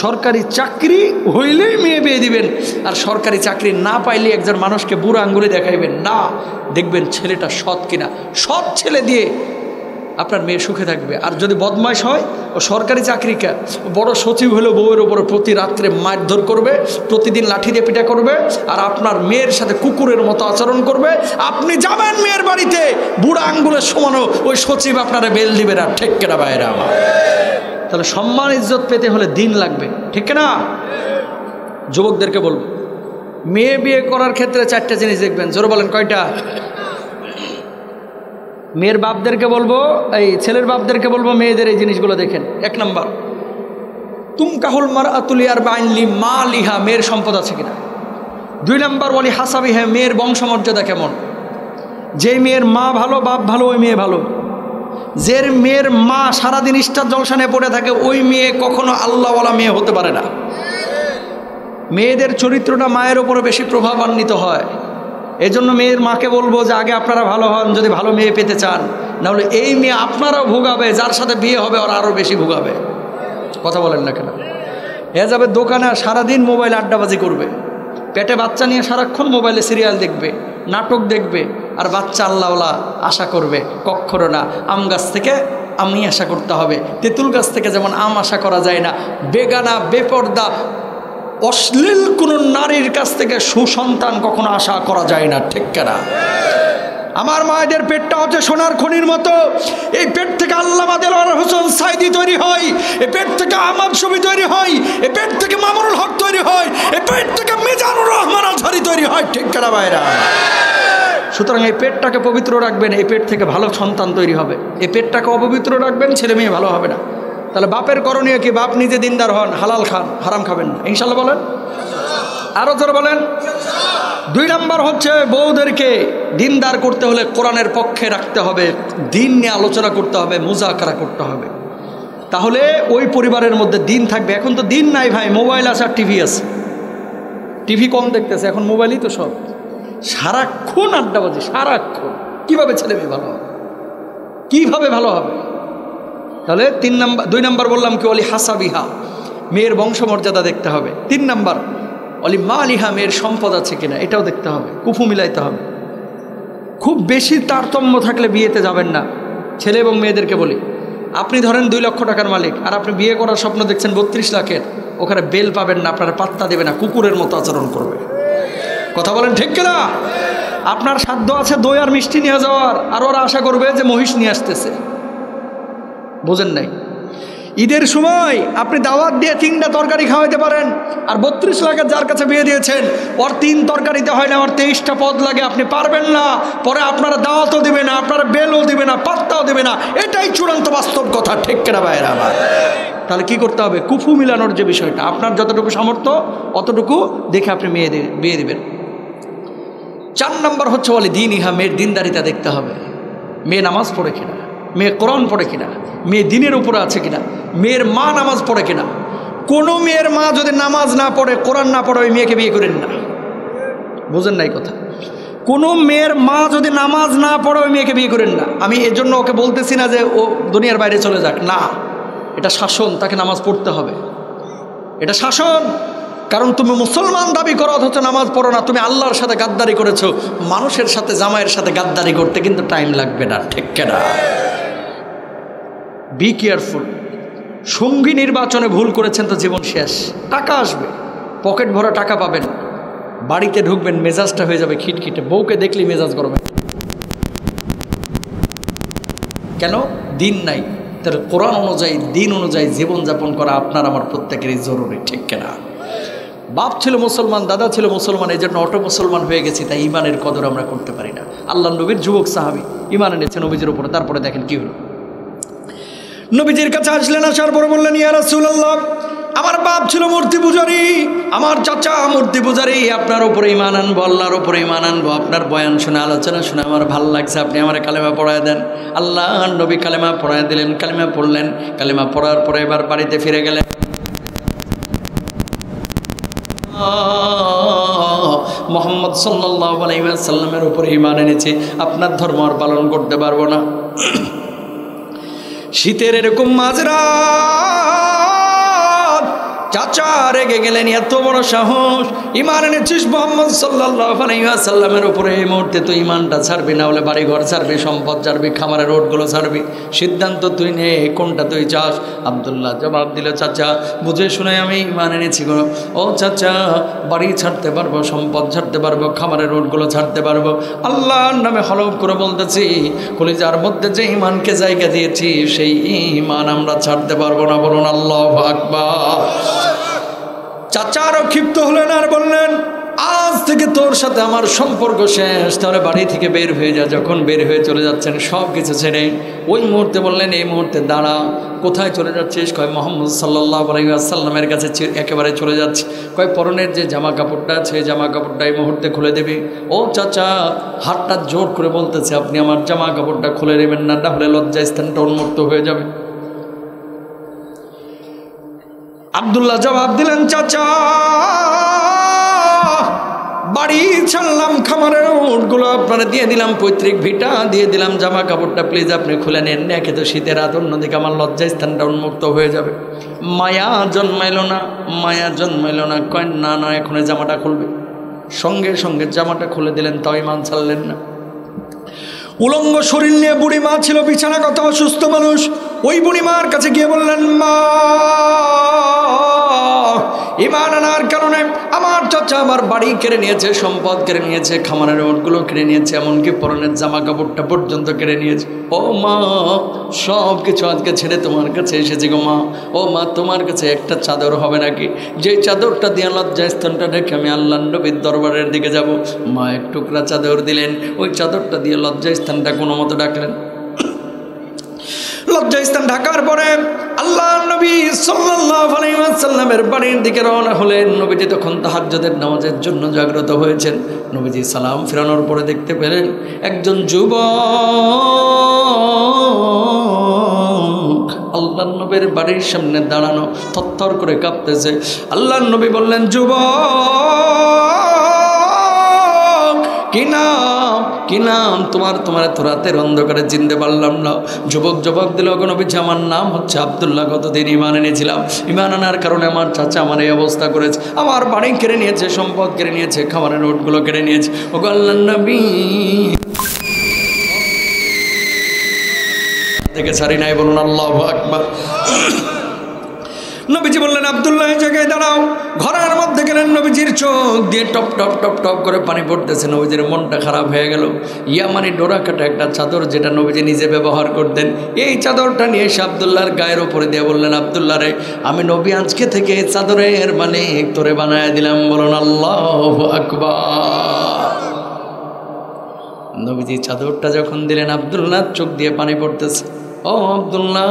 সরকারি চাকরি হইলেই মেয়ে বিয়ে দিবেন, আর সরকারি চাকরি না পাইলে একজন মানুষকে বুড়ো আঙ্গুলে দেখাইবেন না। দেখবেন ছেলেটা সৎ কিনা। সৎ ছেলে দিয়ে আপনার মেয়ে সুখে থাকবে। আর যদি বদমাইশ হয়, ও সরকারি চাকরিকা বড় সচিব হলেও বউয়ের ওপরে প্রতি রাত্রে মারধর করবে, প্রতিদিন লাঠি দিয়ে পিটা করবে, আর আপনার মেয়ের সাথে কুকুরের মতো আচরণ করবে। আপনি যাবেন মেয়ের বাড়িতে, বুড়া আঙ্গুলের সমানও ওই সচিব আপনারা বেল দিবে না। ঠিক কেনা ভাইয়েরা আমার? তাহলে সম্মান ইজ্জত পেতে হলে দিন লাগবে। ঠিক না? যুবকদেরকে বলবো, মেয়ে বিয়ে করার ক্ষেত্রে 4টা জিনিস দেখবেন। জোরে বলেন কয়টা? মেয়ের বাপদেরকে বলবো, এই ছেলের বাপদেরকে বলবো মেয়েদের এই জিনিসগুলো দেখেন। 1 নম্বর, তুমকাহুল মারআতুল আরবাইন লিমালিহা, মেয়ের সম্পদ আছে কিনা। 2 নম্বর, ওয়ালি হাসাবিহা, মেয়ের বংশমর্যাদা কেমন। যে মেয়ের মা ভালো, বাপ ভালো, ওই মেয়ে ভালো। যে মেয়ের মা সারাদিন ইস্টার জলসানে পড়ে থাকে, ওই মেয়ে কখনো আল্লাহওয়ালা মেয়ে হতে পারে না। মেয়েদের চরিত্রটা মায়ের ওপরে বেশি প্রভাবান্বিত হয়। এজন্য মেয়ের মাকে বলবো যে আগে আপনারা ভালো হন যদি ভালো মেয়ে পেতে চান, নাহলে এই মেয়ে আপনারাও ভোগাবে, যার সাথে বিয়ে হবে ওর আরও বেশি ভোগাবে। কথা বলেন না কেন? এ যাবে দোকানে সারাদিন মোবাইল আড্ডাবাজি করবে, পেটে বাচ্চা নিয়ে সারাক্ষণ মোবাইলে সিরিয়াল দেখবে, নাটক দেখবে, আর বাচ্চা আল্লাহওয়ালা আশা করবে। কখনো না। আম গাছ থেকে আমি আশা করতে হবে, তেঁতুল গাছ থেকে যেমন আম আশা করা যায় না, বেগানা বেপর্দা অশ্লীল কোনো নারীর কাছ থেকে সুসন্তান কখনো আশা করা যায় না। ঠিক কেনা? আমার মায়েদের পেটটা হচ্ছে সোনার খনির মতো। এই পেট থেকে আল্লামা দেলোয়ার হোসেন সাইদি তৈরি হয়, এই পেট থেকে আহমদ শফি তৈরি হয়, এই পেট থেকে মামুনুল হক তৈরি হয়, এই পেট থেকে মিজানুর রহমান আজহারি তৈরি হয়। ঠিক কেনা ভাইরা? সুতরাং এই পেটটাকে পবিত্র রাখবেন, এই পেট থেকে ভালো সন্তান তৈরি হবে। এই পেটটাকে অপবিত্র রাখবেন, ছেলে মেয়ে ভালো হবে না। তাহলে বাপের করণীয় কি? বাপ নিজে দিনদার হন, হালাল খান, হারাম খাবেন না, ইনশাল্লাহ বলেন। আরো জোরে বলেন। 2 নাম্বার হচ্ছে বউদেরকে দিনদার করতে হলে কোরআনের পক্ষে রাখতে হবে, দিন নিয়ে আলোচনা করতে হবে, মুজাকারা করতে হবে, তাহলে ওই পরিবারের মধ্যে দিন থাকবে। এখন তো দিন নাই ভাই, মোবাইল আছে আর টিভি আছে। টিভি কম দেখতেছে, এখন মোবাইলই তো সব, সারাক্ষণ আড্ডাবাজি, সারাক্ষণ। কিভাবে ছেলে মেয়ে ভালো হবে? কিভাবে ভালো হবে? তাহলে 2 নাম্বার বললাম কি, অলি হাসাবিহা, মেয়ের বংশমর্যাদা দেখতে হবে। 3 নাম্বার অলি মালিহা, মেয়ের সম্পদ আছে কিনা এটাও দেখতে হবে, কুফু মিলাইতে হবে। খুব বেশি তারতম্য থাকলে বিয়েতে যাবেন না। ছেলে এবং মেয়েদেরকে বলি, আপনি ধরেন 2 লক্ষ টাকার মালিক, আর আপনি বিয়ে করার স্বপ্ন দেখছেন 32 লাখের, ওখানে বেল পাবেন না, আপনার পাত্তা দেবে না, কুকুরের মতো আচরণ করবে। কথা বলেন ঠিক কিনা? আপনার সাধ্য আছে দই আর মিষ্টি নিয়ে যাওয়ার, আর ওরা আশা করবে যে মহিষ নিয়ে আসতেছে। বোঝেন নাই? ঈদের সময় আপনি দাওয়াত দিয়ে 3টা তরকারি খাওয়াইতে পারেন, আর 32 লাখের যার কাছে বিয়ে দিয়েছেন ওর 3 তরকারিতে হয় না, ওর 23টা পদ লাগে, আপনি পারবেন না। পরে আপনারা দাওয়াতও দিবে না, আপনারা বেলও দিবে না, পাত্তাও দিবে না। এটাই চূড়ান্ত বাস্তব কথা, ঠিক কিনা ভাইরা আমার? তাহলে কি করতে হবে? কুফু মিলানোর যে বিষয়টা, আপনার যতটুকু সামর্থ্য অতটুকু দেখে আপনি বিয়ে দিবেন। 4 নাম্বার হচ্ছে বলে দিন ইহা, মেয়ের দিনদারিতা দেখতে হবে। মেয়ে নামাজ পড়ে কিনা, মেয়ে কোরআন পড়ে কিনা, মেয়ে দিনের উপরে আছে কিনা, মেয়ের মা নামাজ পড়ে কিনা। কোনো মেয়ের মা যদি নামাজ না পড়ে, কোরআন না পড়ে, ওই মেয়েকে বিয়ে করেন না। বুঝেন নাই কথা? কোনো মেয়ের মা যদি নামাজ না পড়ে, ওই মেয়েকে বিয়ে করেন না। আমি এজন্য ওকে বলতেছি না যে ও দুনিয়ার বাইরে চলে যাক, না, এটা শাসন, তাকে নামাজ পড়তে হবে, এটা শাসন। কারণ তুমি মুসলমান দাবি করো অথচ নামাজ পড়ো না, তুমি আল্লাহর সাথে গাদ্দারি করেছো। মানুষের সাথে, জামাইয়ের সাথে গাদ্দারি করতে কিন্তু টাইম লাগবে না, ঠিক কিনা? Be careful. সঙ্গী নির্বাচনে ভুল করেছেন তো জীবন শেষ। টাকা আসবে, পকেট ভরা টাকা পাবেন, বাড়িতে ঢুকবেন, মেজাজটা হয়ে যাবে খিটখিটে, বউকে দেখলেই মেজাজ গরমে। কেন? দিন নাই। তাহলে কোরআন অনুযায়ী, দিন অনুযায়ী জীবনযাপন করা আপনার আমার প্রত্যেকেরই জরুরি, ঠিক কিনা? বাপ ছিল মুসলমান, দাদা ছিল মুসলমান, এই জন্য অটো মুসলমান হয়ে গেছি, তাই ইমানের কদর আমরা করতে পারি না। আল্লাহ নবীর যুবক সাহাবী ইমান এনেছে নবীজির উপরে, তারপরে দেখেন কি হলো। নবীজির কাছে আসলেন, আসার পরে বললেন, ইয়া রাসূলুল্লাহ, আমার বাপ ছিল মূর্তি পূজারী, আমার চাচা মূর্তি পূজারী, আপনার উপরে ইমান আনবো, আল্লাহর উপরে ইমান আনবো। আপনার বয়ান শুনে, আলোচনা শুনে আমার ভালো লাগছে, আপনি আমার কালেমা পড়ায় দেন। আল্লাহ নবী কালেমা পড়ায় দিলেন, কালেমা পড়লেন। কালেমা পড়ার পরে এবার বাড়িতে ফিরে গেলেন। মুহাম্মদ সাল্লাল্লাহু আলাইহি ওয়াসাল্লামের উপরে ঈমান এনেছি, আপনার ধর্ম আর পালন করতে পারবো না। শীতের এরকম মাঝরাত, চাচা রেগে গেলেন, এত বড় সাহস, ঈমান এনেছিস মুহাম্মদ সাল্লাল্লাহু আলাইহি ওয়াসাল্লামের উপরে, এই মুহূর্তে তুই ঈমানটা ছাড়বি, না হলে বাড়ি ঘর ছাড়বি, সম্পদ ছাড়বি, খামারের রোডগুলো ছাড়বি, সিদ্ধান্ত তুই নে, কোনটা তুই চাস? আব্দুল্লাহ জবাব দিল, চাচা বুঝে শুনে আমি ঈমান এনেছি গো। ও চাচা, বাড়ি ছাড়তে পারবো, সম্পদ ছাড়তে পারবো, খামারের রোডগুলো ছাড়তে পারবো, আল্লাহর নামে হলফ করে বলতেছি, কলিজার মধ্যে যে ঈমানকে জায়গা দিয়েছি সেই ঈমান আমরা ছাড়তে পারবো না। বলুন আল্লাহু আকবার। চাচা আরো ক্ষিপ্ত হলেন আর বললেন, আজ থেকে তোর সাথে আমার সম্পর্ক শেষ, তাহলে বাড়ি থেকে বের হয়ে যা। যখন বের হয়ে চলে যাচ্ছেন সব কিছু ছেড়ে, ওই মুহূর্তে বললেন, এই মুহূর্তে দাঁড়া। কোথায় চলে যাচ্ছিস? কয় মুহাম্মদ সাল্লাল্লাহু আলাইহি ওয়াসাল্লামের কাছে একেবারে চলে যাচ্ছি। কয় পরনের যে জামা কাপড়টা আছে, জামা কাপড়টা এই মুহূর্তে খুলে দেবে। ও চাচা হাতটা জোর করে বলতেছে, আপনি আমার জামা কাপড়টা খুলে নেবেন না, তাহলে লজ্জা স্থানটা উন্মুক্ত হয়ে যাবে। আব্দুল্লাহ জবাব দিলেন, চাচা বাড়ি ছাড়লাম, খামারের উটগুলো আপনারা দিয়ে দিলাম, পৈতৃক ভিটা দিয়ে দিলাম, জামা কাপড়টা প্লিজ আপনি খুলে নেন, একে তো শীতের রাত, অন্যদিকে আমার লজ্জা স্থানটা উন্মুক্ত হয়ে যাবে। মায়া জন্মাইল না, মায়া জন্মাইল না। কয় না না, এখন জামাটা খুলবে। সঙ্গে সঙ্গে জামাটা খুলে দিলেন, তাও ঈমান ছাড়লেন না। উলঙ্গ শরীর নিয়ে বুড়ি মা ছিল, বিছানা কত অসুস্থ মানুষ, ওই বুড়ি মার কাছে গিয়ে বললেন, মা ঈমান আনার কারণে আমার চাচা আমার বাড়ি কেড়ে নিয়েছে, সম্পদ কেড়ে নিয়েছে, খামারের ওটগুলো কেড়ে নিয়েছে, এমনকি পরনের জামা কাপড়টা পর্যন্ত কেড়ে নিয়েছে। ও মা, সব কিছু আজকে ছেড়ে তোমার কাছে এসেছি গো মা। ও মা, তোমার কাছে একটা চাদর হবে নাকি? যে চাদরটা দিয়ে লজ্জা স্থানটা রেখে আমি আল্লাহ নবীর দরবারের দিকে যাব। মা এক টুকরা চাদর দিলেন, ওই চাদরটা দিয়ে লজ্জা স্থানটা কোনো মতো ডাকলেন। লজ্জাস্থান ঢাকার পরে আল্লাহর নবী সাল্লাল্লাহু আলাইহি ওয়াসাল্লামের বাড়ির দিকে রওনা হলেন। নবীজি তখন তাহাজ্জুদের নামাজের জন্য জাগ্রত হয়েছেন। নবীজি সালাম ফেরানোর পরে দেখতে পেলেন একজন যুবক আল্লাহর নবীর বাড়ির সামনে দাঁড়ানো, থরথর করে কাঁপতেছে। আল্লাহর নবী বললেন, যুবক কি নাম তোমার? তো রাতের অন্ধকারে চিনতে পারলাম না। যুবক জবাব দিল, নবী আমার নাম হচ্ছে আব্দুল্লাহ। গতদিন ঈমান এনেছিলাম, ঈমান আনার কারণে আমার চাচা আমার এই অবস্থা করেছে, আমার বাড়ি কেড়ে নিয়েছে, সম্পদ কেড়ে নিয়েছে, খাবারের নোটগুলো কেড়ে নিয়েছে। ওগো আল্লাহর নবী থেকে ছাড়ি নাই, বলুন আল্লাহু আকবার। নবীজি বললেন, আব্দুল্লাহ এই জায়গায় দাঁড়াও। ঘরের মধ্যে গেলেন, নবীজির চোখ দিয়ে টপ টপ টপ টপ করে পানি পড়তেছে। নবীজির মনটা খারাপ হয়ে গেল। ইয়ামানি ডোরা কাটা একটা চাদর, যেটা নবীজি নিজে ব্যবহার করতেন, এই চাদরটা নিয়ে এসে আব্দুল্লাহর গায়ের উপরে দিয়ে বললেন, আব্দুল্লাহ রে, আমি নবী আজকে থেকে চাদরের মালিক তোরে বানায় দিলাম, বলুন আল্লাহু আকবার। নবীজি চাদরটা যখন দিলেন, আব্দুল্লাহ চোখ দিয়ে পানি পড়তেছে। ও আব্দুল্লাহ,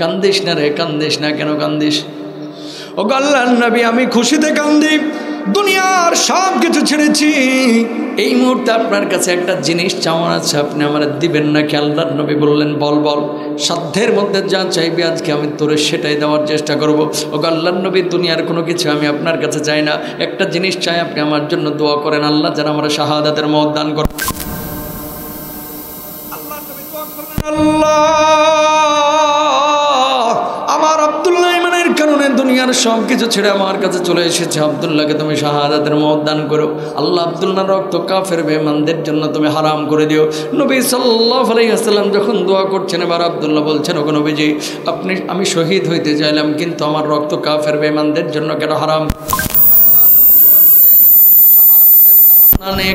কান্দিস না রে, কান্দিস না, কেন কান্দিস? ও আল্লাহর নবী, আমি খুশিতে কান্দি, দুনিয়ার সব কিছু ছেড়েছি, এই মুহূর্তে আপনার কাছে একটা জিনিস চাওয়ার আছে, আপনি আমার দিবেন নাকি? আল্লাহর নবী বললেন, বল বল, সাধ্যের মধ্যে যা চাইবি আজকে আমি তোরে সেটাই দেওয়ার চেষ্টা করব। ও আল্লাহর নবী, দুনিয়ার কোনো কিছু আমি আপনার কাছে চাই না, একটা জিনিস চাই, আপনি আমার জন্য দোয়া করেন, আল্লাহ যেন আমার শাহাদাতের মওত দান করেন। আল্লাহর নবী দোয়া করলেন, আল্লাহ আমার আব্দুল্লাহ ইমানের কারণে দুনিয়ার সব কিছু ছেড়ে আমার কাছে চলে এসেছে, আব্দুল্লাহকে তুমি শাহাদাতের মওত দান করো। আল্লাহ আব্দুল্লাহর রক্ত কাফের বেঈমানদের জন্য তুমি হারাম করে দিও। নবী সাল্লাল্লাহু আলাইহি ওয়াসাল্লাম যখন দোয়া করছেন, এবার আব্দুল্লাহ বলছেন, ওগো নবীজি, আমি শহীদ হইতে চাইলাম, কিন্তু আমার রক্ত কাফের বেঈমানদের জন্য কেন হারাম?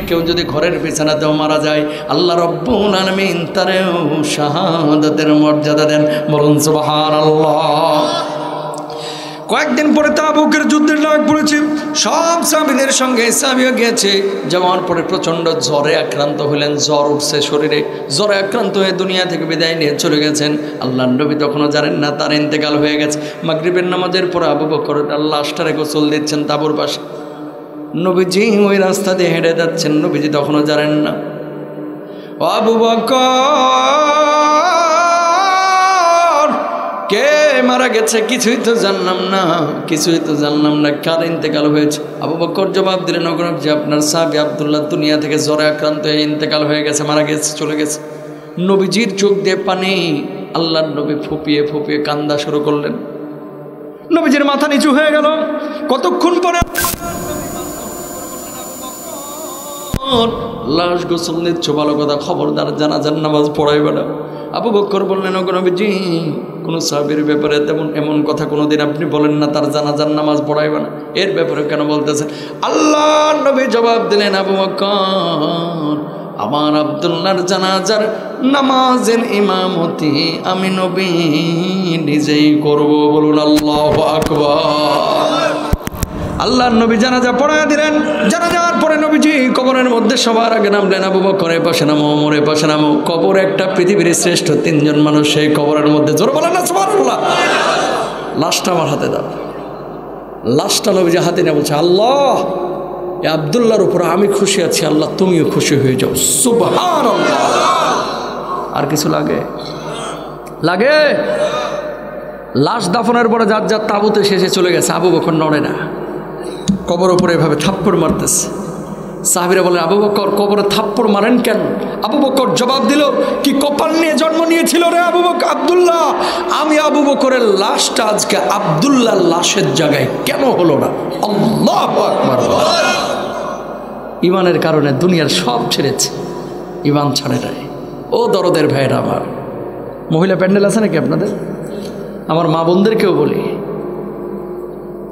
কেউ যদি ঘরের বিছানাতেও মারা যায়, আল্লাহ রব্বুল আলামিন তারেও শাহাদাতের মর্যাদা দেন, বলুন সুবহানাল্লাহ। কয়েকদিন পরে তাবুকের যুদ্ধের ডাক পড়েছে, সব সাহাবীদের সঙ্গে সাহাবীও গিয়েছে। যাওয়ার পরে প্রচণ্ড জ্বরে আক্রান্ত হলেন, জ্বর উঠছে শরীরে, জ্বরে আক্রান্ত হয়ে দুনিয়া থেকে বিদায় নিয়ে চলে গেছেন। আল্লাহর নবী তখনও জানেন না তার ইন্তেকাল হয়ে গেছে। মাগরিবের নামাজের পরে আবু বকর লাশটারে গোসল দিচ্ছেন তাঁবুর পাশে। নবীজি ওই রাস্তা দিয়ে হেঁটে যাচ্ছেন, নবীজি তখনও জানেন না। ও আবু বকর, কে মারা গেছে কিছুই তো জানলাম না, কিছুই তো জানলাম না, কার ইন্তেকাল হয়েছে? আবু বকর জবাব দিলেন, ওগো নবী, আপনার সাহাবী আব্দুল্লাহ দুনিয়া থেকে জ্বরে আক্রান্ত হয়ে ইন্তেকাল হয়ে গেছে, মারা গেছে, চলে গেছে। নবীজির চোখ দিয়ে পানি, আল্লাহর নবী ফুপিয়ে ফুপিয়ে কান্দা শুরু করলেন। নবীজির মাথা নিচু হয়ে গেল। কতক্ষণ পরে লাশ গোসল নিচ্ছ, ভালো কথা, খবরদার জানাজার নামাজ পড়াইবে না। আবু বকর বললেন, ওগো নবীজি, কোনো সাহাবীর ব্যাপারে এমন কথা কোনোদিন আপনি বলেন না, তার জানাজার নামাজ পড়াইবে না, এর ব্যাপারে কেন বলতেছেন? আল্লাহর নবী জবাব দিলেন, আবু বকর, আমার আব্দুল্লাহর জানাজার নামাজের ইমামতি আমি নবী নিজেই করব, বলুন আল্লাহু আকবার। আল্লাহর নবী জানাজা পড়ায় দিলেন। জানাজার পরে নবীজি কবরের মধ্যে সবার আগে নামলেন। আবু বকর পাশে নামো, ওমরের পাশে নামো। কবর একটা পৃথিবীর শ্রেষ্ঠ তিনজন মানুষ সেই কবরের মধ্যে, জোরে বলেন না সুবহানাল্লাহ। লাশটা আমার হাতে দাও। লাশটা নবীজি হাতে নিয়ে বলছে, আল্লাহ, এ আব্দুল্লাহর উপর আমি খুশি আছি, আল্লাহ তুমিও খুশি হয়ে যাও, সুবহানাল্লাহ। আর কিছু লাগে? লাশ দাফনের পরে যার যার তাঁবুতে শেষে চলে গেছে। আবু বকর নড়ে না, কবর উপরে এভাবে থাপ্পড় মারতেছে। সাহাবীরা বলেন, আবু বকর কবরে থাপ্পড় মারেন কেন? আবু বকর জবাব দিল, কি কপাল নিয়ে জন্ম নিয়েছিল রে আবু বকর আব্দুল্লাহ, আমি আবু বকরের লাশটা আজকে আব্দুল্লাহর লাশের জায়গায় কেন হলো না? আল্লাহু আকবার। ইমানের কারণে দুনিয়ার সব ছেড়েছে, ইমান ছাড়ে নাই। ও দরদের ভাইরা আমার, মহিলা প্যান্ডেল আছে নাকি আপনাদের? আমার মা বোনদেরকেও বলি,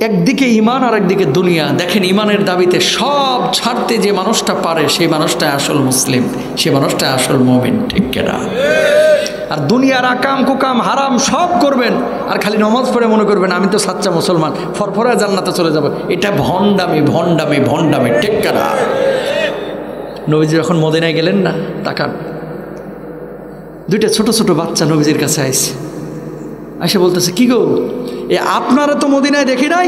একদিকে ইমান আর একদিকে দুনিয়া। দেখেন, ইমানের দাবিতে সব ছাড়তে যে মানুষটা পারে, সেই মানুষটা আসল মুসলিম, সে মানুষটা আসল মুমিন, ঠিক কিনা? আর দুনিয়ার আকাম কুকাম হারাম সব করবেন, আর খালি নামাজ পড়ে মনে করবেন আমি তো সাচ্চা মুসলমান, ফরফরা জান্নাতে চলে যাব, এটা ভণ্ডামি ভণ্ডামি ভণ্ডামি, ঠিক কিনা? নবীজি যখন মদিনায় গেলেন না, তাকান, দুইটা ছোট ছোট বাচ্চা নবীজির কাছে আইছে, আইসা বলতেছে কি গো, আপনারা তো মদিনায় দেখি নাই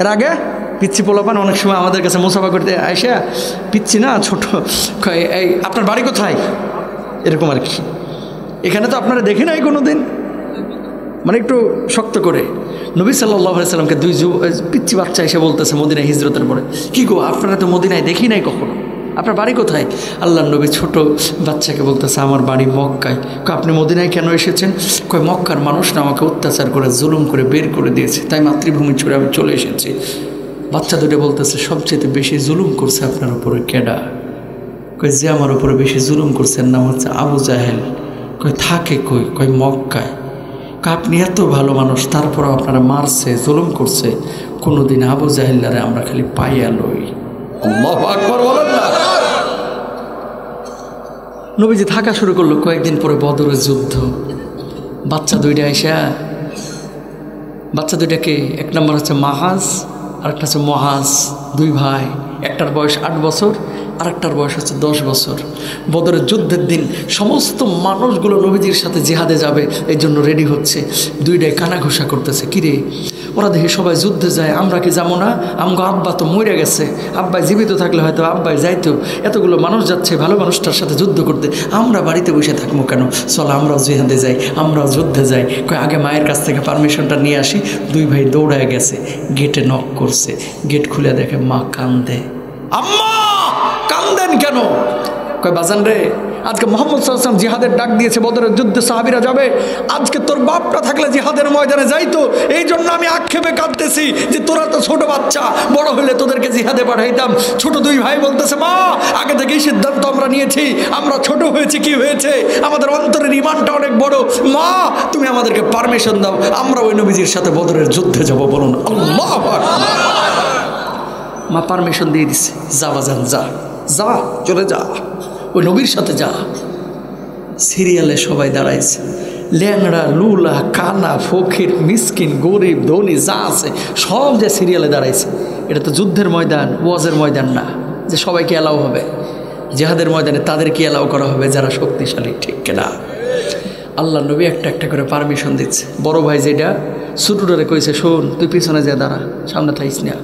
এর আগে? পিচ্ছি পোলাপান অনেক সময় আমাদের কাছে মুসাফা করতে আইসা, পিচ্ছি না ছোট, এই আপনার বাড়ি কোথায়, এরকম আর কি, এখানে তো আপনারা দেখি নাই কোনো দিন, মানে একটু শক্ত করে। নবী সাল্লাল্লাহু আলাইহি সাল্লামকে দুই পিচ্ছি বাচ্চা এসে বলতেছে মদিনায় হিজরতের পরে, কি গো আপনারা তো মদিনায় দেখি নাই কখনো, আপনার বাড়ি কোথায়? আল্লাহর নবী ছোট বাচ্চাকে বলতেছে আমার বাড়ি মক্কায়। আপনি মদিনায় কেন এসেছেন? কয় মক্কার মানুষ না আমাকে অত্যাচার করে জুলুম করে বের করে দিয়েছে, তাই মাতৃভূমি ছুড়ে আমি চলে এসেছি। বাচ্চা দুটো বলতেছে সবচেয়ে বেশি জুলুম করছে আপনার উপরে কেডা? কয় যে আমার উপরে বেশি জুলুম করছেন নাম হচ্ছে আবু জাহেল। কয় থাকে কই? কয় মক্কায়। আপনি এত ভালো মানুষ, তারপরও আপনারা মারছে জুলুম করছে, কোনোদিন আবু জাহেলারে আমরা খালি পাইয়া লই। আল্লাহু আকবার বলেন না। নবীজি থাকা শুরু করলো। কয়েকদিন পরে বদরের যুদ্ধ। বাচ্চা দুইটা আইসা, বাচ্চা দুইটাকে এক নম্বর হচ্ছে মাহাজ আর একটা হচ্ছে মহাজ, দুই ভাই, একটার বয়স 8 বছর আর একটার বয়স হচ্ছে 10 বছর। বদরের যুদ্ধের দিন সমস্ত মানুষগুলো নবীজির সাথে জিহাদে যাবে এই জন্য রেডি হচ্ছে। দুইটাই কানা ঘোষা করতেছে, কিরে ওরা দেখি সবাই যুদ্ধে যায়, আমরা কি যাবো না? আমগো আব্বা তো মরে গেছে, আব্বাই জীবিত থাকলে হয়তো আব্বাই যাইতো, এতগুলো মানুষ যাচ্ছে ভালো মানুষটার সাথে যুদ্ধ করতে, আমরা বাড়িতে বসে থাকবো কেন? চলো আমরাও জিহাদে যাই, আমরাও যুদ্ধে যাই। কয় আগে মায়ের কাছ থেকে পারমিশনটা নিয়ে আসি। দুই ভাই দৌড়ায় গেছে, গেটে নক করছে, গেট খুলে দেখে মা কান্দে। আম্মা কান্দেন কেন? কয় বাজান রে, আজকে মুহাম্মদ সাল্লাল্লাহু আলাইহি ওয়াসাল্লাম জিহাদের ডাক দিয়েছে, বদরের যুদ্ধে সাহাবীরা যাবে, আজকে তোর বাপটা থাকলে জিহাদের ময়দানে যাইতো, এই জন্য আমি আক্ষেপে কাঁদতেছি যে তোরা তো ছোট বাচ্চা, বড় হলে তোদেরকে জিহাদে পাঠাইতাম। ছোট দুই ভাই বলতেছে মা আগে থেকেই সিদ্ধান্ত আমরা নিয়েছি, আমরা ছোট হয়েছি কি হয়েছে, আমাদের অন্তরের ঈমানটা অনেক বড়, মা তুমি আমাদেরকে পারমিশন দাও, আমরা ওই নবীজির সাথে বদরের যুদ্ধে যাব। বলুন আল্লাহু আকবার। মা পারমিশন দিয়ে দিছে, যা বাজান যা, যা চলে যা, ওই নবীর সাথে যা। সিরিয়ালে সবাই দাঁড়াইছে, ল্যাংড়া লুলা কানা ফকির মিসকিন গরিব ধনী যা আছে সব যে সিরিয়ালে দাঁড়াইছে। এটা তো যুদ্ধের ময়দান, ওয়াজের ময়দান না যে সবাইকে অ্যালাউ হবে। জিহাদের ময়দানে তাদেরকে অ্যালাউ করা হবে যারা শক্তিশালী, ঠিক কিনা? আল্লাহ নবী একটা একটা করে পারমিশন দিচ্ছে। বড় ভাই যেটা ছোটটারে কইছে, শোন তুই পিছনে যা দাঁড়া, সামনে থাইস না,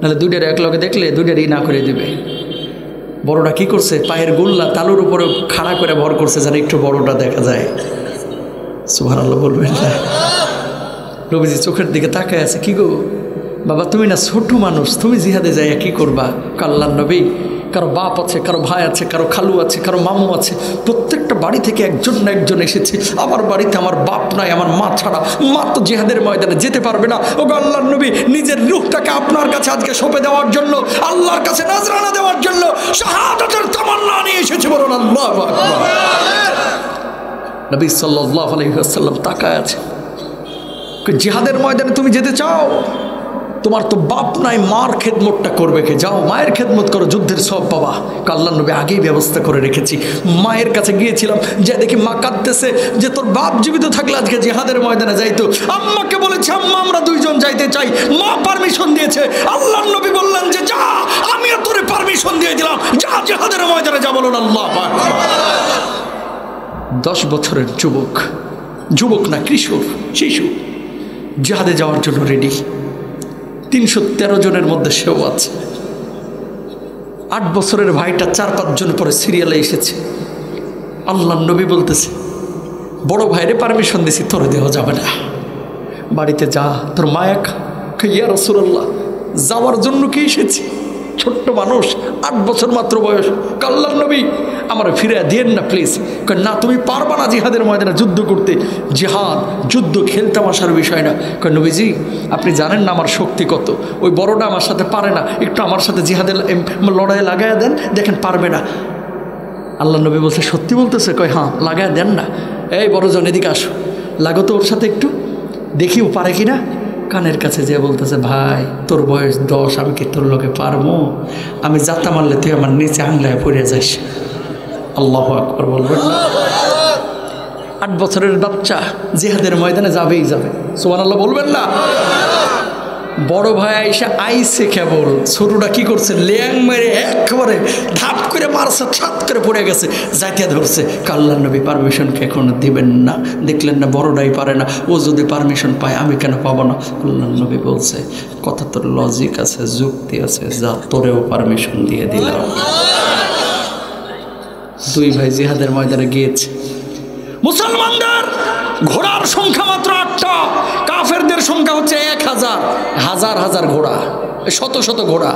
নাহলে দুইটার এক লগে দেখলে দুইটারই না করে দিবে। বড়টা কি করছে, পায়ের গোল্লা তালুর উপরে খাড়া করে ভর করছে যেন একটু বড়টা দেখা যায়। সুবহানাল্লাহ বলবেন না? নবীজি চোখের দিকে তাকায় আছে, কি গো বাবা তুমি না ছোট মানুষ, তুমি জিহাদে যাই কি করবা? আল্লাহর নবী কারো বাপ আছে, কারো ভাই আছে, কারো খালু আছে, কারো মামু আছে, প্রত্যেকটা বাড়ি থেকে একজন না একজন এসেছে। আমার বাড়িতে আমার বাপ নাই, আমার মা ছাড়া, মা তো জিহাদের ময়দানে যেতে পারবে না। ও আল্লাহর নবী নিজের রূহটাকে আপনার কাছে আজকে সঁপে দেওয়ার জন্য, আল্লাহর কাছে নজরানা দেওয়ার জন্য শাহাদাতের তামান্না নিয়ে এসেছে। বলুন আল্লাহু আকবার। নবী সাল্লাল্লাহু আলাইহি ওয়াসাল্লাম তাকায় আছে, জিহাদের ময়দানে তুমি যেতে চাও? তোমার তো বাপ নাই, মার খেদমতটা করবে কে? যাও মায়ের খেদমত করো, যুদ্ধের সব পাবা। আল্লাহর নবী আগেই ব্যবস্থা করে রেখেছি। মায়ের কাছে গিয়েছিলাম, যে দেখি মা কাঁদতেছে যে তোর বাপ জীবিত থাকলে আজকে জিহাদের ময়দানে যাইতো। আম্মাকে বলেছে আম্মা আমরা দুইজন যাইতে চাই, মা পারমিশন দিয়েছে। আল্লাহর নবী বললেন যে যা, আমিও তোরে পারমিশন দিয়ে দিলাম, যা জিহাদের ময়দানে যা। বলুন আল্লাহু আকবার। 10 বছরের যুবক, যুবক না কিশোর, শিশু জিহাদে যাওয়ার জন্য রেডি। 313 জনের মধ্যে সেও আছে। 8 বছরের ভাইটা 4-5 জন পরে সিরিয়ালে এসেছে। আল্লাহর নবী বলতেছে বড় ভাইরে পারমিশন দিছি, তোরে দেওয়া যাবে না, বাড়িতে যা, তোর মায়া ইয়া রাসূলুল্লাহ যাওয়ার জন্য কি এসেছি? ছোট্ট মানুষ, 8 বছর মাত্র বয়স। আল্লাহর নবী আমার ফিরে দিয়েন না প্লিজ। না তুমি পারবা না জিহাদের ময়দানে যুদ্ধ করতে, জিহাদ যুদ্ধ খেলতামাশার বিষয় না। নবীজি আপনি জানেন না আমার শক্তি কত, ওই বড়টা আমার সাথে পারে না, একটু আমার সাথে জিহাদের লড়াই লাগাইয়া দেন, দেখেন পারবে না। আল্লাহ নবী বলছে সত্যি বলতেছে? কয় হ্যাঁ, লাগাইয়া দেন না। এই বড়জন এদিকে আসো, লাগো তো ওর সাথে একটু, দেখি ও পারে কিনা। কানের কাছে যে বলতেছে ভাই তোর বয়স 10, আমি কি তোর লোকে পারবো? আমি জাতা মারলে তুই আমার নিচে আংলায় পড়ে যাস। আল্লাহু আকবার বলবেন না? 8 বছরের বাচ্চা জিহাদের ময়দানে যাবেই যাবে। সুবহানাল্লাহ বলবেন না? বড় ভাই আইসা আইসে কেবল, ছোটটা কি করছে, ল্যাং মেরে একেবারে ধাপ করে মারছে, ঠাপ করে পড়ে গেছে, জাতিয়া ধরছে। আল্লাহর নবী পারমিশনকে এখন দিবেন না, দেখলেন না বড়টাই পারে না, ও যদি পারমিশন পায় আমি কেন পাবো না? আল্লাহর নবী বলছে, কথা তোর লজিক আছে, যুক্তি আছে, যা তোরেও পারমিশন দিয়ে দিলাম। দুই ভাই জিহাদের ময়দানে গিয়েছে। মুসলমানদের ঘোড়ার সংখ্যা মাত্র 8টা, কাফেরদের সংখ্যা হচ্ছে 1000, হাজার হাজার ঘোড়া, শত শত ঘোড়া,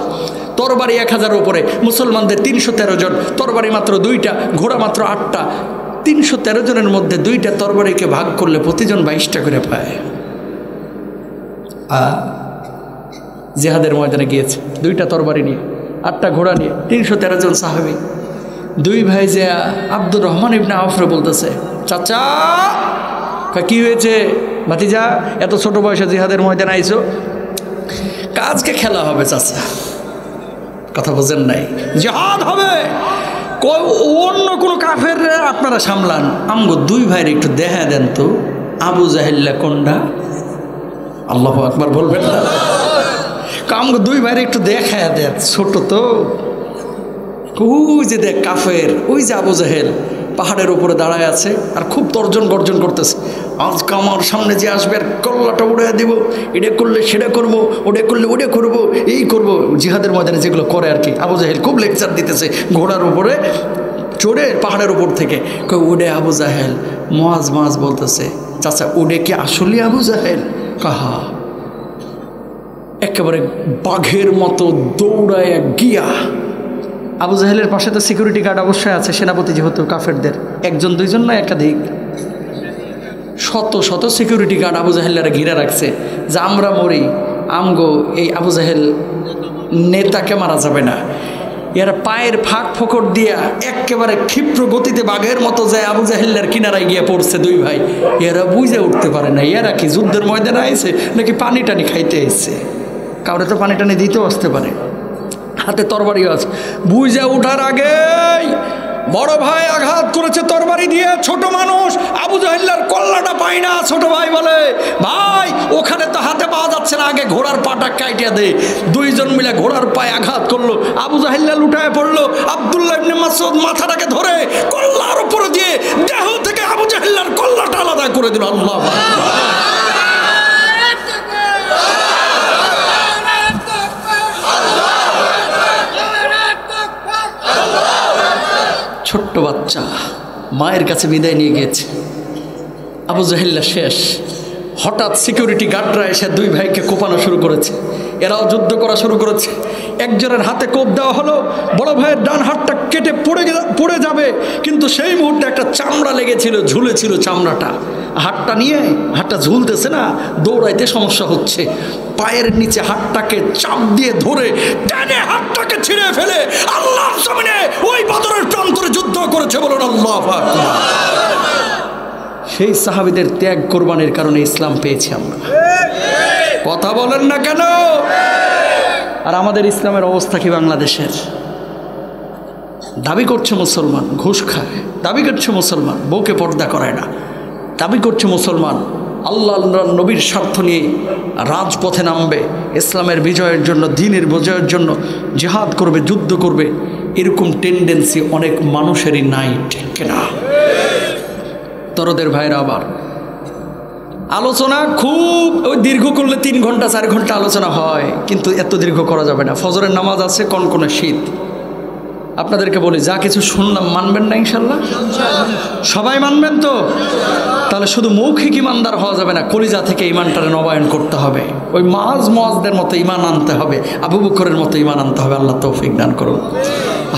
তরবারি 1000 উপরে। মুসলমানদের 313 জন, তরবারি মাত্র 2টা, ঘোড়া মাত্র 8টা। 313 জনের মধ্যে 2টা তরবারিকে ভাগ করলে প্রতিজন 22টা করে পায়। জিহাদের ময়দানে গিয়েছে 2টা তরবারি নিয়ে, 8টা ঘোড়া নিয়ে, 313 জন সাহাবী। দুই ভাই যে আব্দুর রহমান ইবনে আওফরে বলতেছে, চাচা কি হয়েছে ভাতিজা, এত ছোট বয়সে জিহাদের ময়দানে আইছো? কাজকে খেলা হবে চাচা, কথা বোঝেন নাই, জিহাদ হবে, অন্য কোনো কাফের আপনারা সামলান, আমগো দুই ভাইয়ের একটু দেখা দেন তো, আবু জাহেল্লা কোনটা? আল্লাহু আকবার বলবেন না? আমগো দুই ভাইয়ের একটু দেখা দেন, ছোট তো, ওই যে দেখ কাফের, ওই যে আবু জাহেল পাহাড়ের উপরে দাঁড়ায় আছে আর খুব তর্জন গর্জন করতেছে, আজকে আমার সামনে যে আসবে আর কল্লাটা উড়াই দিব, এটা করলে সেটা করবো, ওটা করলে ওটা করবো, এই করবো, জিহাদের ময়দানে যেগুলো করে আর কি। আবু জাহেল খুব লেকচার দিতেছে ঘোড়ার উপরে চড়ে পাহাড়ের উপর থেকে, ওডে আবু জাহেল। মুআজ বলতেছে, চাচা ওডে কি আসলে আবু জাহেল? কাহা একেবারে বাঘের মতো দৌড়ায় গিয়া, আবু জাহেলের পাশে তো সিকিউরিটি গার্ড অবশ্যই আছে, সেনাপতি যেহেতু কাফেরদের, একজন দুইজন না একাধিক, শত শত সিকিউরিটি গার্ড আবু জাহেলেরা ঘিরে রাখছে যে আমরা মরি, আমগো এই আবু জাহেল নেতাকে মারা যাবে না। এরা পায়ের ফাঁক ফোকর দিয়া একেবারে ক্ষিপ্র গতিতে বাঘের মতো যায় আবু জাহেলের কিনারায় গিয়ে পড়ছে দুই ভাই। এরা বুঝে উঠতে পারে না এরা কি যুদ্ধের ময়দানে আইছে নাকি পানি টানি খাইতে এসছে, কাউরে তো পানি টানি দিতেও আসতে পারে, হাতে তরবারি আছে। বুঝে ওঠার আগেই বড় ভাই আঘাত করেছে তরবারি দিয়ে, ছোট মানুষ আবু জাহেলের কল্লাটা পায় না। ছোট ভাই বলে, ভাই ওখানে তো হাতে পাওয়া যাচ্ছে না, আগে ঘোড়ার পাটা কাটিয়ে দে। দুইজন মিলে ঘোড়ার পায়ে আঘাত করলো, আবু জাহেল লুটায় পড়লো। আব্দুল্লাহ ইবনে মাসউদ মাথাটাকে ধরে কল্লার উপরে দিয়ে দেহ থেকে আবু জাহেলের কল্লাটা আলাদা করে দিল। আল্লাহু আকবার। ছোট্ট বাচ্চা মায়ের কাছে বিদায় নিয়ে গিয়েছে, আবু জাহেল্লা শেষ। হঠাৎ সিকিউরিটি গার্ডরা এসে দুই ভাইকে কোপানো শুরু করেছে, এরাও যুদ্ধ করা শুরু করেছে। একজনের হাতে কোপ দেওয়া হলো, বড় ভাইয়ের ডান হাতটা কেটে পড়ে যাবে, কিন্তু সেই মুহূর্তে একটা চামড়া লেগেছিল, ঝুলেছিল চামড়াটা, হাতটা নিয়ে হাতটা ঝুলতেছে না, দৌড়াইতে সমস্যা হচ্ছে, পায়ের নিচে হাতটাকে চাপ দিয়ে ধরে টেনে হাতটাকে ছিঁড়ে ফেলে আল্লাহর জমিনে ওই বদরের প্রান্তরে যুদ্ধ করেছে। বলুন আল্লাহু আকবার। সেই সাহাবীদের ত্যাগ কোরবানির কারণে ইসলাম পেয়েছি আমরা, কথা বলেন না কেন? আর আমাদের ইসলামের অবস্থা কি বাংলাদেশের? দাবি করছে মুসলমান ঘুষ খায়, দাবি করছে মুসলমান বউকে পর্দা করায় না, দাবি করছে মুসলমান আল্লাহ নবীর স্বার্থ নিয়ে রাজপথে নামবে, ইসলামের বিজয়ের জন্য, দ্বীনের বিজয়ের জন্য জিহাদ করবে, যুদ্ধ করবে। এরকম টেন্ডেন্সি অনেক মানুষেরই নাই, ঠিক না? তরদের ভাইরা আবার আলোচনা খুব ওই দীর্ঘ করলে 3 ঘন্টা 4 ঘন্টা আলোচনা হয়, কিন্তু এত দীর্ঘ করা যাবে না। ফজরের নামাজ আছে, কনকনে শীত। আপনাদেরকে বলি, যা কিছু শুনলাম মানবেন না ইনশাল্লাহ? সবাই মানবেন তো? তাহলে শুধু মৌখিক ইমানদার হওয়া যাবে না, কলিজা থেকে ইমানটারে নবায়ন করতে হবে। ওই মুআজদের মতো ইমান আনতে হবে, আবু বকরের মতো ইমান আনতে হবে। আল্লাহ তৌফিক দান করুন।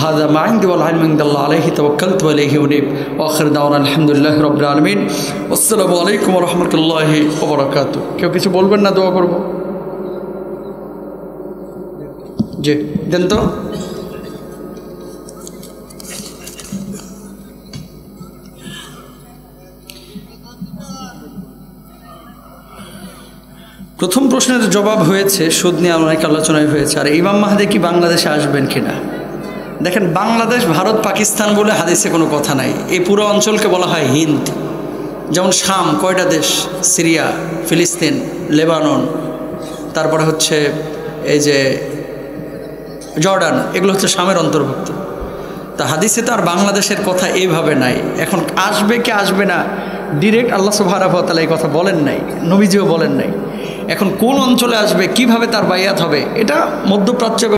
হাযা মা ইনদি ওয়াল ইলমু ইনদাল্লাহ আলাইহি তাওয়াক্কালতু ওয়া ইলাইহি উনীব ওয়া আখির দাওয়ানা আলহামদুলিল্লাহি রাব্বিল আলামিন। আসসালামু আলাইকুম ওয়া রাহমাতুল্লাহি ওয়া বারাকাতুহু। কেউ কিছু বলবেন না? দোয়া করব। জি দেন তো। প্রথম প্রশ্নের জবাব হয়েছে, সুদ নিয়ে অনেক আলোচনায় হয়েছে। আর ইমাম মাহদী কি বাংলাদেশে আসবেন কিনা? দেখেন, বাংলাদেশ, ভারত, পাকিস্তান বলে হাদিসে কোনো কথা নাই। এই পুরো অঞ্চলকে বলা হয় হিন্দ। যেমন শাম কয়টা দেশ? সিরিয়া, ফিলিস্তিন, লেবানন, তারপরে হচ্ছে এই যে জর্ডান, এগুলো হচ্ছে শামের অন্তর্ভুক্ত। তা হাদিসে তো আর বাংলাদেশের কথা এইভাবে নাই। এখন আসবে কি আসবে না ডিরেক্ট আল্লাহ সুবহানাহু ওয়া তাআলা এই কথা বলেন নাই, নবীজিও বলেন নাই। এখন কোন অঞ্চলে আসবে, কিভাবে তার বাইয়াত হবে, এটা মধ্যপ্রাচ্য